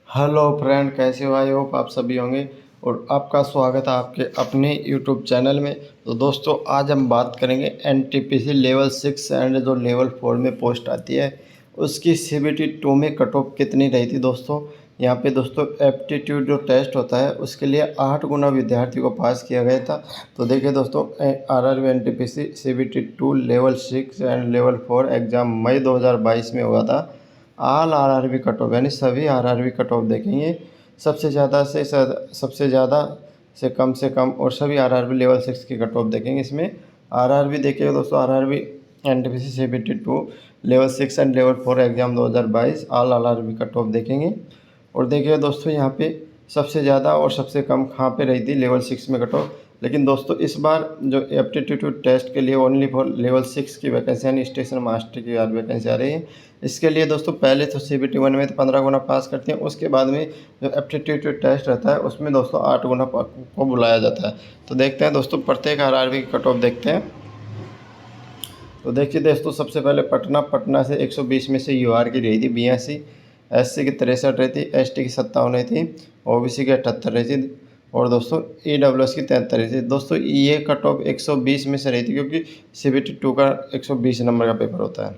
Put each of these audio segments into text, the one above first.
Hello friend, कैसे हो? I hope आप सभी होंगे और आपका स्वागत है आपके अपने यूट्यूब चैनल में। तो दोस्तों, आज हम बात करेंगे एनटीपीसी लेवल 6 एंड जो लेवल 4 में पोस्ट आती है उसकी सीबीटी 2 में कट ऑफ कितनी रही थी। दोस्तों, यहाँ पे दोस्तों एप्टीट्यूड जो टेस्ट होता है उसके लिए 8 गुना विद्यार्थी को पास किया गया था। तो देखिए दोस्तों, RRB NTPC CBT 2 level 6 and level 4 exam मई 2022 में हुआ था। ऑल आरआरबी कट ऑफ यानी सभी आरआरबी कट ऑफ देखेंगे, सबसे ज़्यादा से कम और सभी आरआरबी लेवल 6 की कट ऑफ देखेंगे। इसमें आरआरबी देखिएगा दोस्तों, RRB NTPC CBT 2 level 6 and level 4 exam 2022 all RRB cut off देखेंगे। और देखिए दोस्तों, यहाँ पे सबसे ज़्यादा और सबसे कम कहाँ पे रही थी लेवल 6 में कट ऑफ। लेकिन दोस्तों, इस बार जो एप्टीट्यूड टेस्ट के लिए ओनली फॉर लेवल 6 की वैकेंसी यानी स्टेशन मास्टर की वैकेंसी आ रही है। इसके लिए दोस्तों पहले तो सीबीटी 1 में तो 15 गुना पास करते हैं, उसके बाद में जो एप्टीट्यूड टेस्ट रहता है उसमें दोस्तों 8 गुना को बुलाया जाता है। तो देखते हैं दोस्तों, प्रत्येक आरआरबी की कट ऑफ देखते हैं। तो देखिए दोस्तों, सबसे पहले पटना से 120 में से यूआर की रही थी 82, एससी की 63 रही थी, एसटी की 57 रही थी, ओबीसी की 78 रही थी और दोस्तों ईडब्ल्यूएस की 73 रही थी। दोस्तों, ये कट ऑफ 120 में से रही थी क्योंकि सीबीटी 2 का 120 नंबर का पेपर होता है।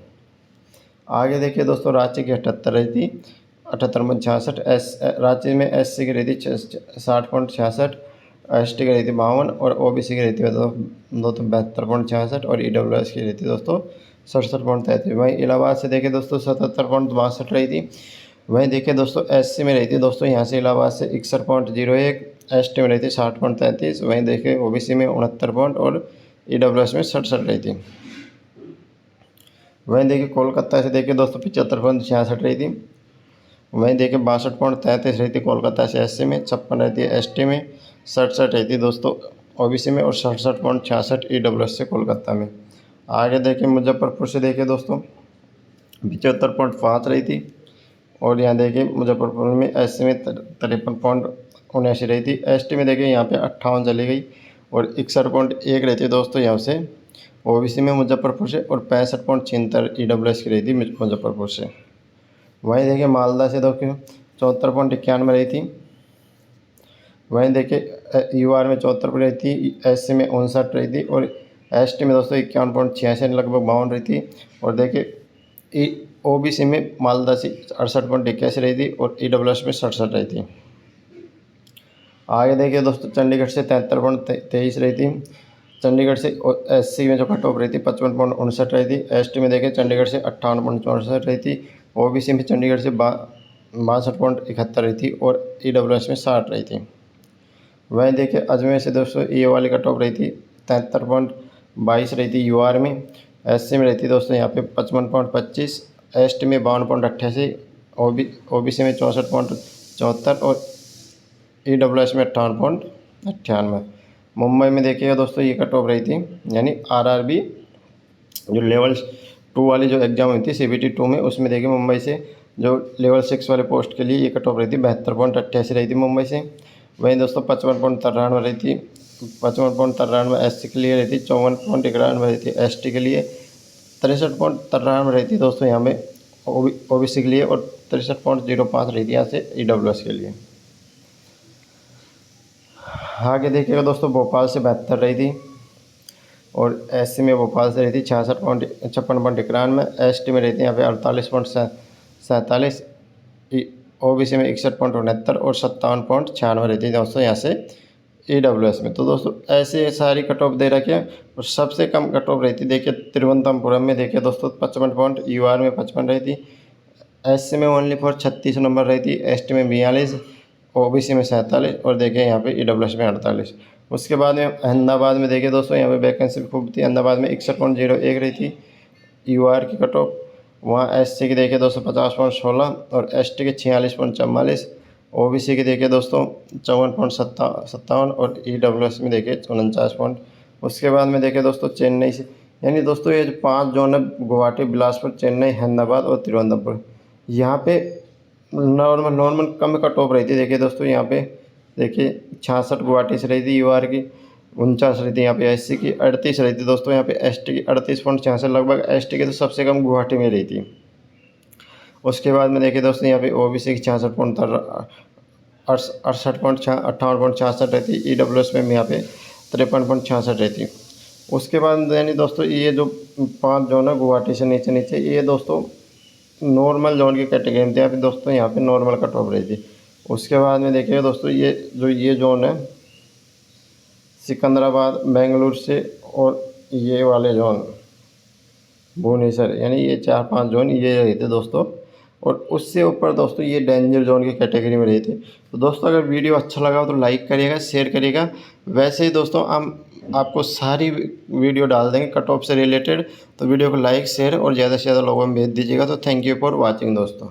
आगे देखिए दोस्तों, रांची की 78 रही थी, 78.66। रांची में एससी की रही थी 60.66, एसटी की रही थी 52 और ओबीसी की रही थी दोस्तों 72.66 और ईडब्ल्यूएस की रही थी दोस्तों 67.33। वहीं इलाहाबाद से देखिए दोस्तों 77.62 रही थी। वहीं देखिए दोस्तों, एससी में रही थी दोस्तों यहाँ से इलाहाबाद से 61.01, एसटी में रही थी 60.33, वहीं देखिए ओबीसी में 69 पॉइंट और ईडब्ल्यूएस में 67 रही थी। वहीं देखिए कोलकाता से देखिए दोस्तों 75.66 रही थी। वहीं देखिए 62.33 रही थी कोलकाता से एससी में, 56 रही थी एसटी में, 67 रही थी दोस्तों ओबीसी में और 67.66 ईडब्ल्यूएस से कोलकाता में। आगे देखिए मुजफ्फरपुर से देखिए दोस्तों 75.5 रही थी और यहाँ देखिए मुजफ्फरपुर में एससी में 53.79 रही थी, एसटी में देखिए यहाँ पे 58 चली गई और 61.1 रही थी दोस्तों यहाँ से ओबीसी में मुजफ्फरपुर से और 65.76 ईडब्ल्यूएस की रही थी मुजफ्फरपुर से। वहीं देखिए मालदा से देखिए 74.91 रही थी। वहीं देखिए यूआर में 74 रही थी, एससी में 59 रही थी और एसटी में दोस्तों 51.86 लगभग 52 रही थी। और देखिए ओबीसी में मालदा से 68.81 रही थी और ईडब्ल्यूएस में 67 रही थी। आगे देखिए दोस्तों, चंडीगढ़ से 73.23 रही थी। चंडीगढ़ से एससी में जो कट ऑफ रही थी 55.59 रही थी। एसटी में देखिए चंडीगढ़ से 58.64 रही थी। ओबीसी में चंडीगढ़ से 62.71 रही थी और ईडब्ल्यूएस में 60 रही थी। वहीं देखिए अजमेर से दोस्तों ये वाली कट ऑफ रही थी 73.22 रही थी यूआर में। एससी में रही थी दोस्तों यहाँ पे 55.25, एसटी में 52.88, ओबीसी में 64.74 और ईडब्ल्यूएस में 58.98। मुंबई में देखिएगा दोस्तों ये कट ऑफ रही थी यानी आरआरबी जो लेवल 2 वाली जो एग्ज़ाम हुई थी सीबीटी 2 में, उसमें देखिए मुंबई से जो लेवल 6 वाले पोस्ट के लिए ये कट ऑफ रही थी 72.88 रही थी मुंबई से। वहीं दोस्तों 55.93 रही थी, 55.93 एससी के लिए रही थी, 54.91 रही थी एसटी के लिए, 63.93 रही थी दोस्तों यहाँ में ओबीसी के लिए और 63.05 रही थी यहाँ से ईडब्ल्यूएस के लिए। आगे देखिएगा दोस्तों, भोपाल से 72 रही थी और एससी में भोपाल से रही थी 56.91, एसटी में रही थी यहाँ पे 48.47, ओबीसी में 61.69 और 57.96 रही थी दोस्तों यहाँ से ईडब्ल्यूएस में। तो दोस्तों ऐसे सारी कट ऑफ दे रखी है और सबसे कम कट ऑफ रही थी देखिए तिरुवनंतपुरम में देखिए दोस्तों 55 पॉइंट, यूआर में 55 रही थी, एससी में ओनली फॉर 36 नंबर रही थी, एसटी में 42, ओबीसी में 47 और देखिए यहाँ पे ईडब्ल्यूएस में 48। उसके बाद में अहमदाबाद में देखिए दोस्तों यहाँ पे वैकेंसी खूब थी। अहमदाबाद में 61.01 रही थी यूआर की कट ऑफ। वहाँ एससी की देखिए दोस्तों 50.16 और एसटी के 46.44, ओबीसी की देखिए दोस्तों 54.57 और ईडब्ल्यूएस में देखिए 49 पॉइंट। उसके बाद में देखिए दोस्तों चेन्नई से, यानी दोस्तों ये जो 5 जोन है गुवाहाटी, बिलासपुर, चेन्नई, अहमदाबाद और तिरुवनंतपुर, यहाँ पे नॉर्मल कम कट ऑफ रही थी। देखिए दोस्तों यहाँ पे देखिए 66 गुवाहाटी से रही थी यूआर की, 49 रही थी यहाँ पे एससी की, 38 रही थी दोस्तों यहाँ पे एसटी की, 38.66 लगभग एसटी की तो सबसे कम गुवाहाटी में रही थी। उसके बाद में देखिए दोस्तों यहाँ पे ओबीसी की 68.58.66 रहती है। ईडब्ल्यूएस में यहाँ पे 53.66 रहती है। उसके बाद यानी दोस्तों ये जो 5 जोन है गुवाहाटी से नीचे नीचे, ये दोस्तों नॉर्मल जोन की कैटेगरी में थे। अभी दोस्तों यहाँ पे नॉर्मल कट ऑफ रही थी। उसके बाद में देखिए दोस्तों ये जोन है सिकंदराबाद, बेंगलुरु से, और ये वाले जोन भुवनेश्वर, यानी ये 4-5 जोन ये रहे थे दोस्तों। और उससे ऊपर दोस्तों ये डेंजर जोन की कैटेगरी में रहे थे। तो दोस्तों अगर वीडियो अच्छा लगा हो तो लाइक करिएगा, शेयर करिएगा। वैसे ही दोस्तों हम आपको सारी वीडियो डाल देंगे कट ऑफ से रिलेटेड, तो वीडियो को लाइक शेयर और ज़्यादा से ज़्यादा लोगों में भेज दीजिएगा। तो थैंक यू फॉर वॉचिंग दोस्तों।